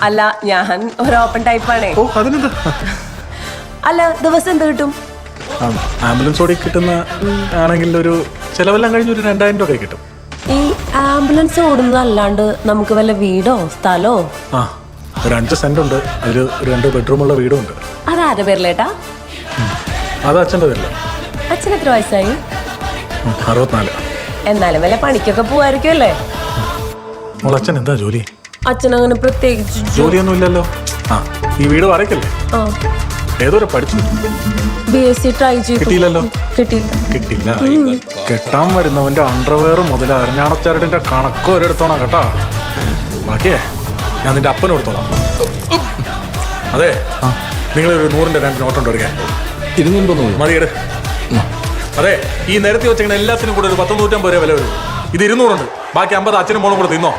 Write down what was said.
അല്ല ഞാൻ ഒരു ഓപ്പൺ ടൈപ്പാണേ. ഓ അതിനെന്താ? അല്ല ദിവസം എന്ത് കിട്ടും? ആംബുലൻസ് ഓടി കിട്ടുന്ന ആണെങ്കിൽ ഒരു ചെലവെല്ലാം കഴിഞ്ഞ് ഒരു 2000 രൂപ കിട്ടും. ഈ ആംബുലൻസ് ഓടുന്നതല്ലാണ്ട് നമുക്ക് വല്ല വീടോ സ്ഥലോ? ആ ഒരു 5 സെന്റ് ഉണ്ട്. അതിൽ ഒരു 2 ബെഡ്റൂമുള്ള വീടും ഉണ്ട്. അതാരുടെ പേരിലേട്ടാ? അത് അച്ഛൻ്റെ പേരില്ല. അച്ഛൻ എത്ര വയസ്സായി? 64. എന്നാലും വല്ല പണിക്കൊക്കെ പോവായിരിക്കും അല്ലേ? മോൾ അച്ഛൻ എന്താ ജോലി? അച്ഛൻ അങ്ങനെ പ്രത്യേകിച്ച് ജോലിയൊന്നും ഇല്ലല്ലോ. ആ ഈ വീട് വാടകയ്ക്കല്ലേ? ഏതോരെ പഠിച്ചു? BSc ട്രൈ ചെയ്തു. കിട്ടിയില്ലല്ലോ. കിട്ടിയില്ല. കെട്ടാൻ വരുന്നവന്റെ അണ്ടർവെയർ മുതൽ അരഞ്ഞാണച്ചാരടിന്റെ കണക്ക് ഒരിടത്തോണം കേട്ടാ. ബാക്കിയേ ഞാൻ നിന്റെ അപ്പനും എടുത്തോളാം. അതെ നിങ്ങളൊരു 100-ന്റെ 2 നോട്ടുണ്ട് എടുക്കാൻ. 200 മതിയെടു. അതെ ഈ നിരത്തി വെച്ചിങ്ങനെ എല്ലാത്തിനും കൂടെ ഒരു 100-150 രൂപ വില വരും. ഇത് 200 ഉണ്ട്. ബാക്കി 50 അച്ഛനും മോളും കൂടെ തിന്നോ.